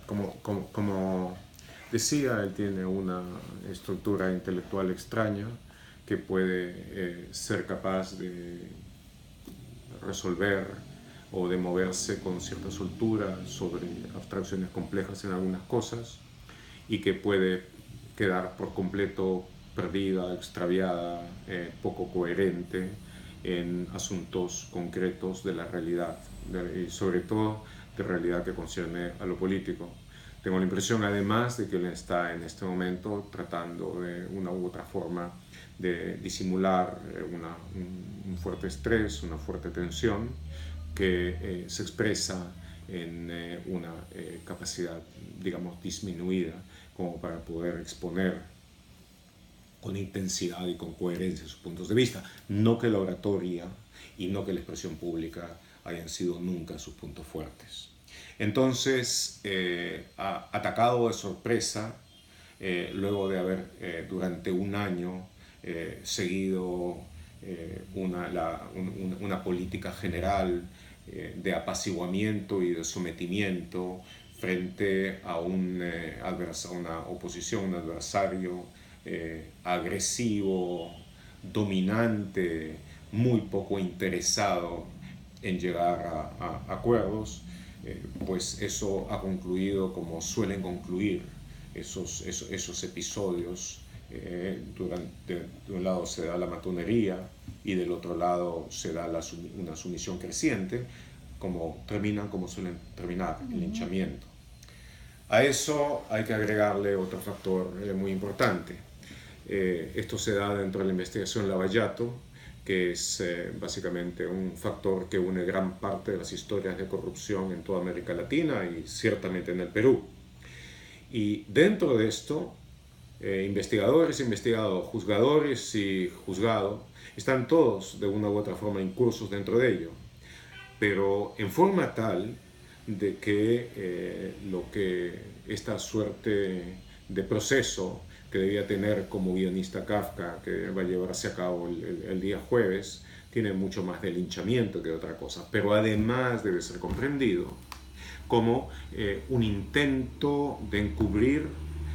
como decía, él tiene una estructura intelectual extraña que puede ser capaz de resolver o de moverse con cierta soltura sobre abstracciones complejas en algunas cosas y que puede quedar por completo perdida, extraviada, poco coherente en asuntos concretos de la realidad y sobre todo de realidad que concierne a lo político. Tengo la impresión además de que él está en este momento tratando de una u otra forma de disimular un fuerte estrés, una fuerte tensión que se expresa en una capacidad, digamos, disminuida como para poder exponer con intensidad y con coherencia sus puntos de vista. No que la oratoria y no que la expresión pública hayan sido nunca sus puntos fuertes. Entonces, atacado de sorpresa, luego de haber durante un año seguido una política general de apaciguamiento y de sometimiento frente a una oposición, un adversario agresivo, dominante, muy poco interesado en llegar a acuerdos, pues eso ha concluido como suelen concluir esos episodios. De un lado se da la matonería y del otro lado se da una sumisión creciente, terminan como suelen terminar, el linchamiento. A eso hay que agregarle otro factor muy importante. Esto se da dentro de la investigación Lavallato, que es básicamente un factor que une gran parte de las historias de corrupción en toda América Latina y ciertamente en el Perú. Y dentro de esto, investigadores, investigados, juzgadores y juzgado, están todos de una u otra forma incursos dentro de ello, pero en forma tal de que lo que esta suerte de proceso que debía tener como guionista Kafka, que va a llevarse a cabo el día jueves, tiene mucho más de linchamiento que de otra cosa, pero además debe ser comprendido como un intento de encubrir,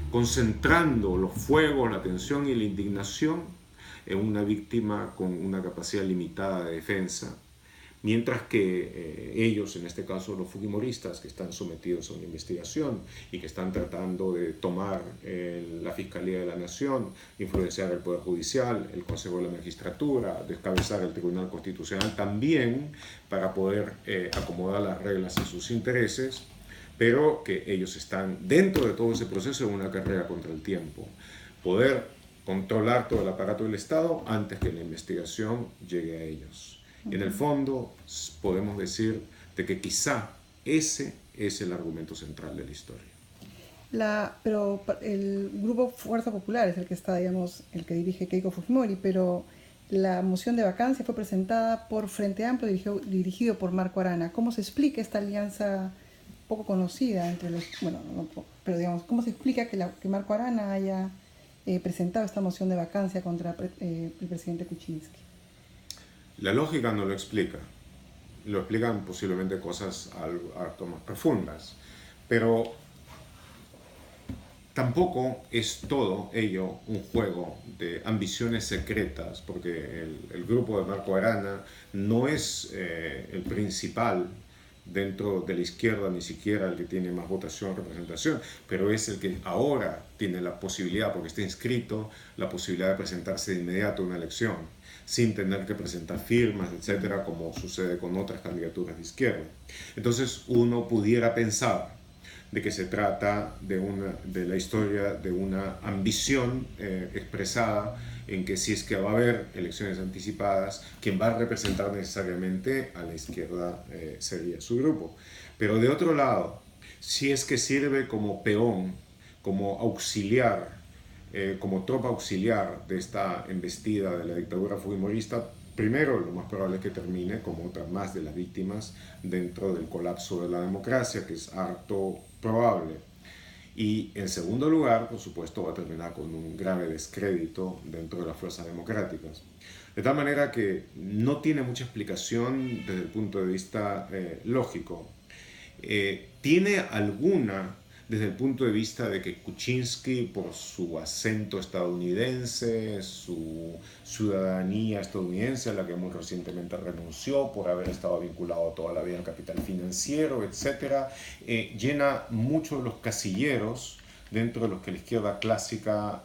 concentrando los fuegos, la tensión y la indignación en una víctima con una capacidad limitada de defensa, mientras que ellos, en este caso los fujimoristas, que están sometidos a una investigación y que están tratando de tomar la Fiscalía de la Nación, influenciar el Poder Judicial, el Consejo de la Magistratura, descabezar el Tribunal Constitucional también para poder acomodar las reglas a sus intereses, pero que ellos están dentro de todo ese proceso en una carrera contra el tiempo. Poder controlar todo el aparato del Estado antes que la investigación llegue a ellos. Y en el fondo podemos decir de que quizá ese es el argumento central de la historia. Pero el grupo Fuerza Popular es el que está, digamos, el que dirige Keiko Fujimori, pero la moción de vacancia fue presentada por Frente Amplio, dirigido por Marco Arana. ¿Cómo se explica esta alianza poco conocida entre los... Bueno, no, pero digamos, ¿cómo se explica que Marco Arana haya presentado esta moción de vacancia contra el presidente Kuczynski? La lógica no lo explica. Lo explican posiblemente cosas algo más profundas. Pero tampoco es todo ello un juego de ambiciones secretas, porque el grupo de Marco Arana no es el principal dentro de la izquierda, ni siquiera el que tiene más votación o representación, pero es el que ahora tiene la posibilidad, porque está inscrito, la posibilidad de presentarse de inmediato a una elección, sin tener que presentar firmas, etcétera, como sucede con otras candidaturas de izquierda. Entonces uno pudiera pensar de que se trata de la historia de una ambición expresada en que si es que va a haber elecciones anticipadas, quien va a representar necesariamente a la izquierda sería su grupo. Pero de otro lado, si es que sirve como peón, como auxiliar, como tropa auxiliar de esta embestida de la dictadura fujimorista, primero, lo más probable es que termine como otra más de las víctimas dentro del colapso de la democracia, que es harto probable. Y en segundo lugar, por supuesto, va a terminar con un grave descrédito dentro de las fuerzas democráticas. De tal manera que no tiene mucha explicación desde el punto de vista lógico. Tiene alguna desde el punto de vista de que Kuczynski, por su acento estadounidense, su ciudadanía estadounidense, a la que muy recientemente renunció por haber estado vinculado toda la vida al capital financiero, etc., llena muchos de los casilleros dentro de los que la izquierda clásica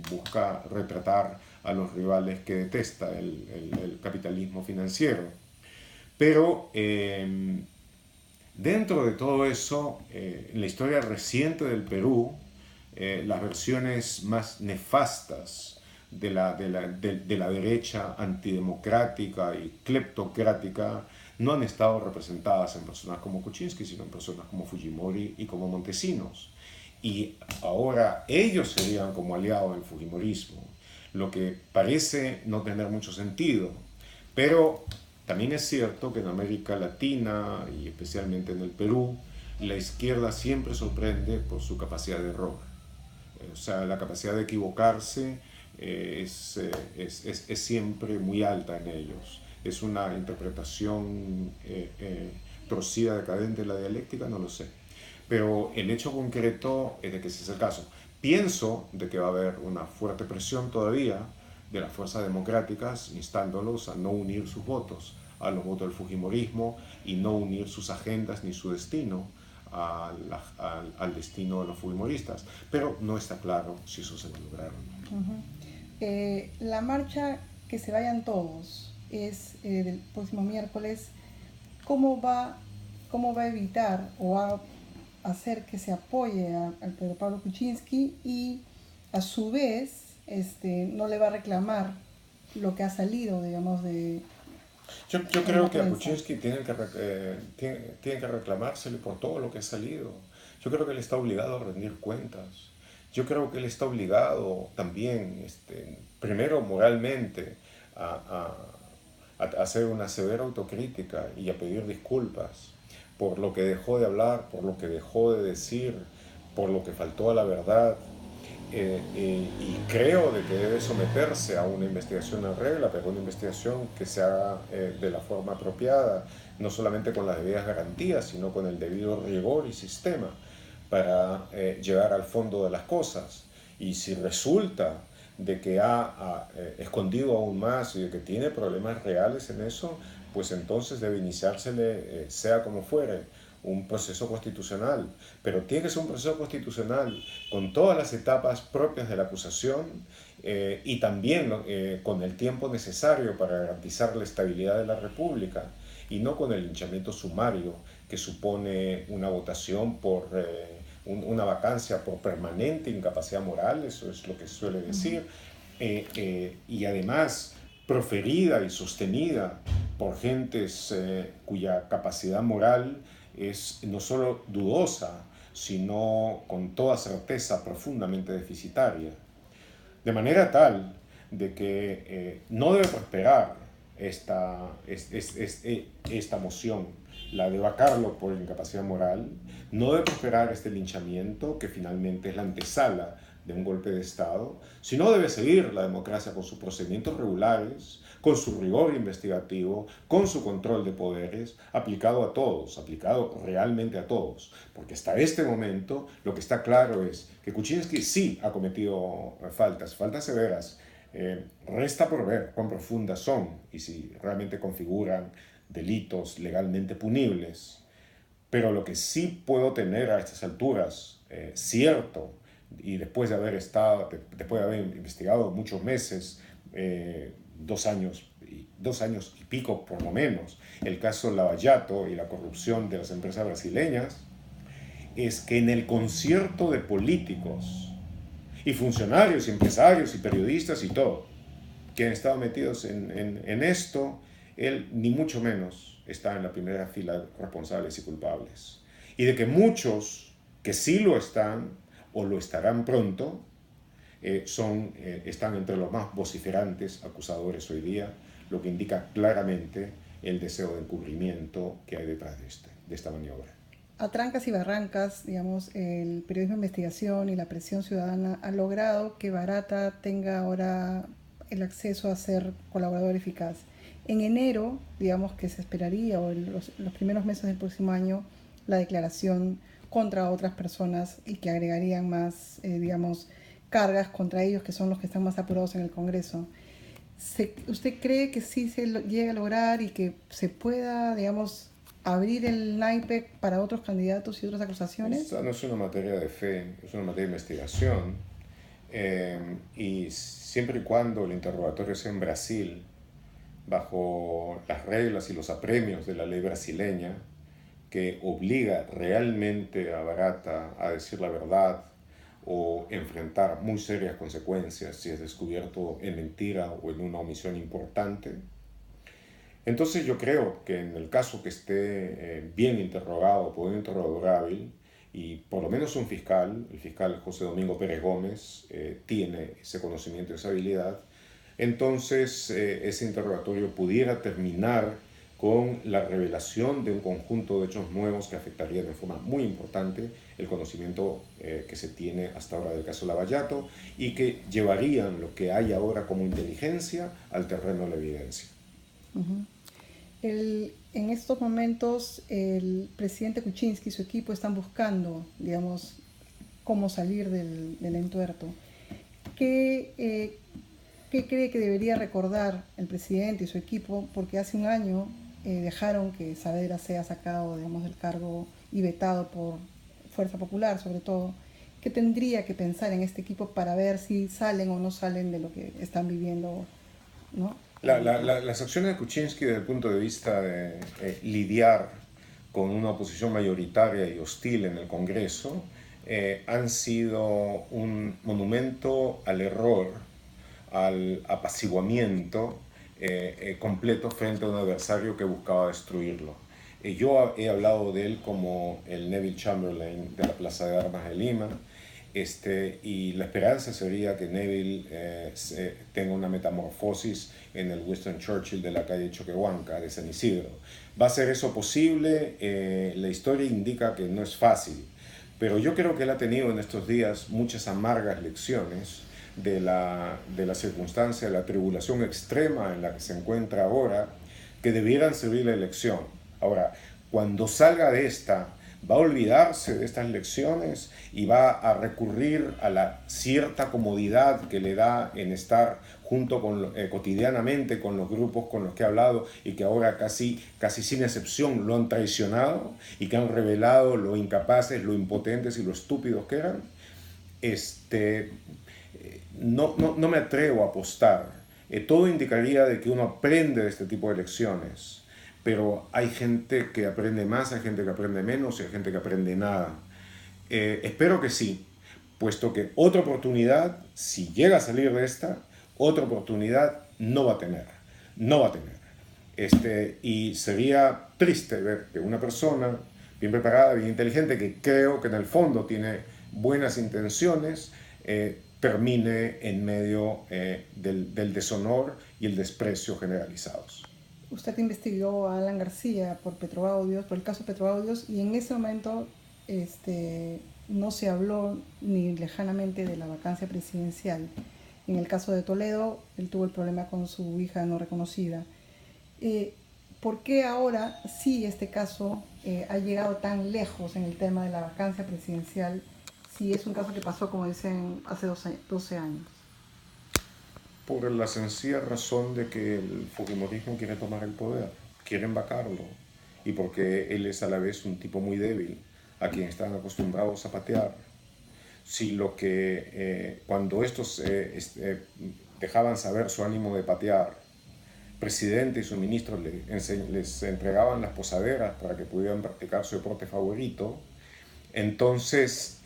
busca retratar a los rivales que detesta el capitalismo financiero. Pero dentro de todo eso, en la historia reciente del Perú, las versiones más nefastas de la derecha antidemocrática y cleptocrática no han estado representadas en personas como Kuczynski, sino en personas como Fujimori y como Montesinos. Y ahora ellos serían como aliados del Fujimorismo, lo que parece no tener mucho sentido. Pero también es cierto que en América Latina y especialmente en el Perú, la izquierda siempre sorprende por su capacidad de error. O sea, la capacidad de equivocarse es siempre muy alta en ellos. ¿Es una interpretación torcida, decadente de la dialéctica? No lo sé. Pero el hecho concreto es de que ese es el caso. Pienso de que va a haber una fuerte presión todavía de las fuerzas democráticas instándolos a no unir sus votos a los votos del Fujimorismo y no unir sus agendas ni su destino al destino de los fujimoristas. Pero no está claro si eso se va a lograr o no. La marcha que se vayan todos es del próximo miércoles. ¿Cómo va a evitar o va a hacer que se apoye al Pedro Pablo Kuczynski y a su vez no le va a reclamar lo que ha salido, digamos, de... Yo creo que a Kuczynski tiene que reclamársele por todo lo que ha salido. Yo creo que él está obligado a rendir cuentas. Yo creo que él está obligado también, primero moralmente, a hacer una severa autocrítica y a pedir disculpas por lo que dejó de hablar, por lo que dejó de decir, por lo que faltó a la verdad. Y creo de que debe someterse a una investigación en regla, pero una investigación que se haga de la forma apropiada, no solamente con las debidas garantías, sino con el debido rigor y sistema para llegar al fondo de las cosas. Y si resulta de que ha escondido aún más y de que tiene problemas reales en eso, pues entonces debe iniciársele, sea como fuere, un proceso constitucional, pero tiene que ser un proceso constitucional con todas las etapas propias de la acusación y también con el tiempo necesario para garantizar la estabilidad de la República y no con el linchamiento sumario que supone una votación por una vacancia por permanente incapacidad moral, eso es lo que se suele decir, y además proferida y sostenida por gentes cuya capacidad moral es no solo dudosa, sino con toda certeza profundamente deficitaria. De manera tal de que no debe prosperar esta moción, la de vacarlo por incapacidad moral, no debe prosperar este linchamiento que finalmente es la antesala de un golpe de Estado, sino debe seguir la democracia con sus procedimientos regulares, con su rigor investigativo, con su control de poderes, aplicado a todos, aplicado realmente a todos. Porque hasta este momento lo que está claro es que Kuczynski sí ha cometido faltas severas. Resta por ver cuán profundas son y si realmente configuran delitos legalmente punibles. Pero lo que sí puedo tener a estas alturas, cierto, y después de haber investigado muchos meses, 2 años y pico por lo menos, el caso Lavallato y la corrupción de las empresas brasileñas, es que en el concierto de políticos y funcionarios y empresarios y periodistas y todo, que han estado metidos en esto, él ni mucho menos está en la primera fila de responsables y culpables. Y de que muchos que sí lo están o lo estarán pronto, están entre los más vociferantes acusadores hoy día, lo que indica claramente el deseo de encubrimiento que hay detrás de esta maniobra. A trancas y barrancas, digamos, el periodismo de investigación y la presión ciudadana ha logrado que Barata tenga ahora el acceso a ser colaborador eficaz. En enero, digamos que se esperaría, o en los primeros meses del próximo año, la declaración contra otras personas y que agregarían más, digamos, cargas contra ellos, que son los que están más apurados en el Congreso. ¿Usted cree que sí llega a lograr y que se pueda, digamos, abrir el naipe para otros candidatos y otras acusaciones? Esta no es una materia de fe, es una materia de investigación. Y siempre y cuando el interrogatorio sea en Brasil, bajo las reglas y los apremios de la ley brasileña, que obliga realmente a Barata a decir la verdad o enfrentar muy serias consecuencias si es descubierto en mentira o en una omisión importante. Entonces yo creo que en el caso que esté bien interrogado por un interrogador hábil, y por lo menos un fiscal, el fiscal José Domingo Pérez Gómez, tiene ese conocimiento y esa habilidad, entonces ese interrogatorio pudiera terminar con la revelación de un conjunto de hechos nuevos que afectarían de forma muy importante el conocimiento que se tiene hasta ahora del caso Lavallato y que llevarían lo que hay ahora como inteligencia al terreno de la evidencia. Uh-huh. En estos momentos el presidente Kuczynski y su equipo están buscando, digamos, cómo salir del entuerto. ¿Qué cree que debería recordar el presidente y su equipo? Porque hace un año dejaron que Saavedra sea sacado, digamos, del cargo y vetado por Fuerza Popular, sobre todo. ¿Qué tendría que pensar en este equipo para ver si salen o no salen de lo que están viviendo, ¿no? Las acciones de Kuczynski desde el punto de vista de lidiar con una oposición mayoritaria y hostil en el Congreso han sido un monumento al error, al apaciguamiento completo frente a un adversario que buscaba destruirlo. Yo he hablado de él como el Neville Chamberlain de la Plaza de Armas de Lima, y la esperanza sería que Neville tenga una metamorfosis en el Winston Churchill de la calle Choquehuanca, de San Isidro. ¿Va a ser eso posible? La historia indica que no es fácil, pero yo creo que él ha tenido en estos días muchas amargas lecciones de la circunstancia, de la tribulación extrema en la que se encuentra ahora, que debieran servir la lección. Ahora, cuando salga de esta, va a olvidarse de estas lecciones y va a recurrir a la cierta comodidad que le da en estar junto con, cotidianamente con los grupos con los que ha hablado y que ahora casi sin excepción lo han traicionado y que han revelado lo incapaces, lo impotentes y lo estúpidos que eran. No me atrevo a apostar. Todo indicaría de que uno aprende de este tipo de lecciones, pero hay gente que aprende más, hay gente que aprende menos y hay gente que aprende nada. Espero que sí, puesto que otra oportunidad, si llega a salir de esta, otra oportunidad no va a tener. Y sería triste ver que una persona bien preparada, bien inteligente, que creo que en el fondo tiene buenas intenciones, termine en medio del deshonor y el desprecio generalizados. Usted investigó a Alan García por Petroaudios, por el caso Petroaudios, y en ese momento no se habló ni lejanamente de la vacancia presidencial. En el caso de Toledo, él tuvo el problema con su hija no reconocida. ¿Por qué ahora sí este caso ha llegado tan lejos en el tema de la vacancia presidencial, si es un caso que pasó, como dicen, hace 12 años? Por la sencilla razón de que el fujimorismo quiere tomar el poder, quieren vacarlo, y porque él es a la vez un tipo muy débil, a quien están acostumbrados a patear. Si cuando estos dejaban saber su ánimo de patear, presidente y sus ministros les entregaban las posaderas para que pudieran practicar su deporte favorito, entonces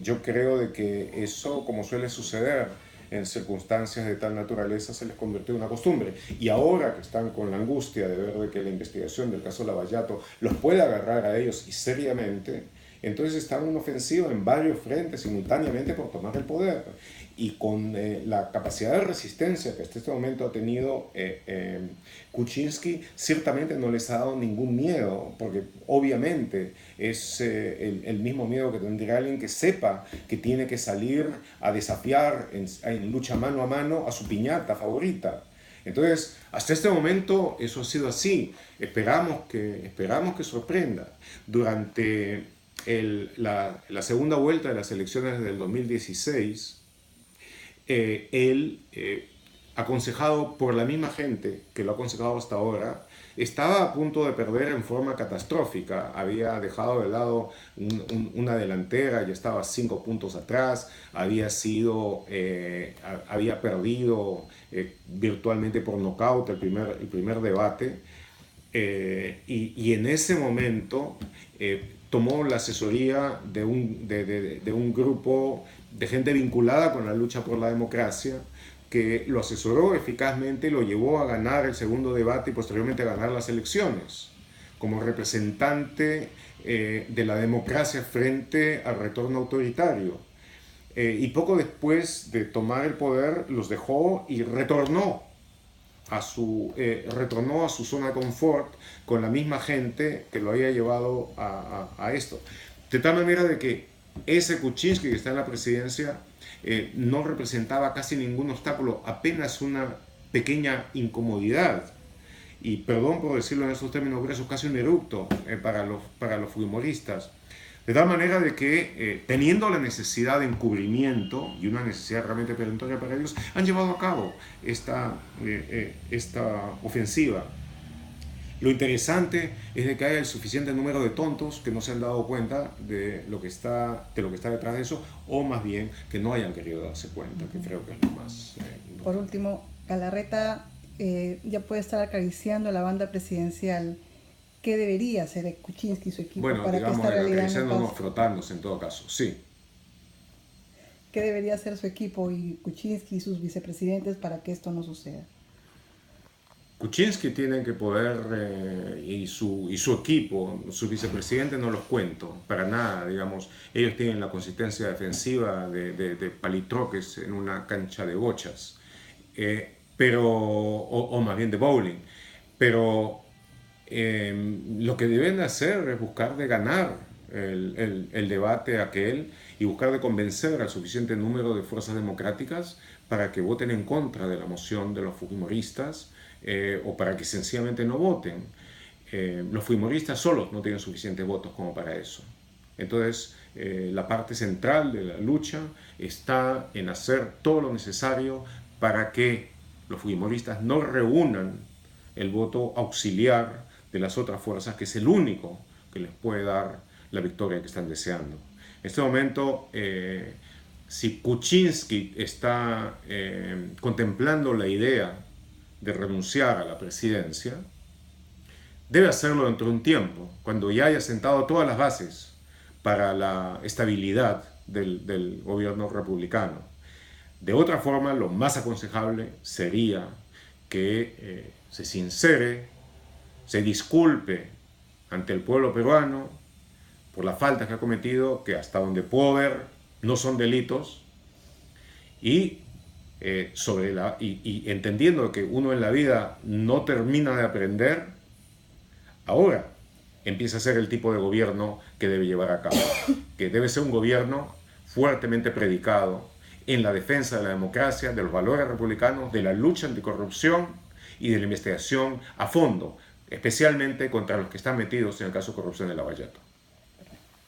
yo creo de que eso, como suele suceder en circunstancias de tal naturaleza, se les convirtió en una costumbre. Y ahora que están con la angustia de ver de que la investigación del caso Lavallato los puede agarrar a ellos y seriamente, entonces están en una ofensiva en varios frentes simultáneamente por tomar el poder. Y con la capacidad de resistencia que hasta este momento ha tenido Kuczynski, ciertamente no les ha dado ningún miedo, porque obviamente es el mismo miedo que tendría alguien que sepa que tiene que salir a desafiar en lucha mano a mano a su piñata favorita. Entonces, hasta este momento eso ha sido así. Esperamos que sorprenda. Durante la segunda vuelta de las elecciones del 2016, él, aconsejado por la misma gente que lo ha aconsejado hasta ahora, estaba a punto de perder en forma catastrófica. Había dejado de lado una delantera y estaba 5 puntos atrás. Había perdido virtualmente por nocaut el primer debate. Y en ese momento tomó la asesoría de un grupo de gente vinculada con la lucha por la democracia, que lo asesoró eficazmente, lo llevó a ganar el segundo debate y posteriormente a ganar las elecciones, como representante de la democracia frente al retorno autoritario. Y poco después de tomar el poder, los dejó y retornó a su zona de confort con la misma gente que lo había llevado a esto. De tal manera de que ese Kuczynski que está en la presidencia no representaba casi ningún obstáculo, apenas una pequeña incomodidad. Y perdón por decirlo en esos términos gruesos, casi un eructo para los fujimoristas. De tal manera de que, teniendo la necesidad de encubrimiento y una necesidad realmente perentoria para ellos, han llevado a cabo esta ofensiva. Lo interesante es de que haya el suficiente número de tontos que no se han dado cuenta de lo que está detrás de eso, o más bien que no hayan querido darse cuenta, que creo que es lo más... Por último, Galarreta ya puede estar acariciando la banda presidencial. ¿Qué debería hacer Kuczynski y su equipo para que esta realidad no pase? Frotándose en todo caso, sí. ¿Qué debería hacer su equipo y Kuczynski y sus vicepresidentes para que esto no suceda? Kuczynski tiene que poder, y su equipo, sus vicepresidentes no los cuento, para nada, digamos. Ellos tienen la consistencia defensiva de palitroques en una cancha de bochas, o más bien de bowling. Pero lo que deben hacer es buscar de ganar el debate aquel y buscar de convencer al suficiente número de fuerzas democráticas para que voten en contra de la moción de los fujimoristas, o para que sencillamente no voten. Los fujimoristas solos no tienen suficientes votos como para eso. Entonces, la parte central de la lucha está en hacer todo lo necesario para que los fujimoristas no reúnan el voto auxiliar de las otras fuerzas, que es el único que les puede dar la victoria que están deseando. En este momento, si Kuczynski está contemplando la idea de renunciar a la presidencia, debe hacerlo dentro de un tiempo, cuando ya haya sentado todas las bases para la estabilidad del gobierno republicano. De otra forma, lo más aconsejable sería que se sincere, se disculpe ante el pueblo peruano por las faltas que ha cometido, que hasta donde puedo ver no son delitos, y entendiendo que uno en la vida no termina de aprender, ahora empieza a ser el tipo de gobierno que debe llevar a cabo, que debe ser un gobierno fuertemente predicado en la defensa de la democracia, de los valores republicanos, de la lucha anticorrupción y de la investigación a fondo, especialmente contra los que están metidos en el caso de corrupción de Lavallato.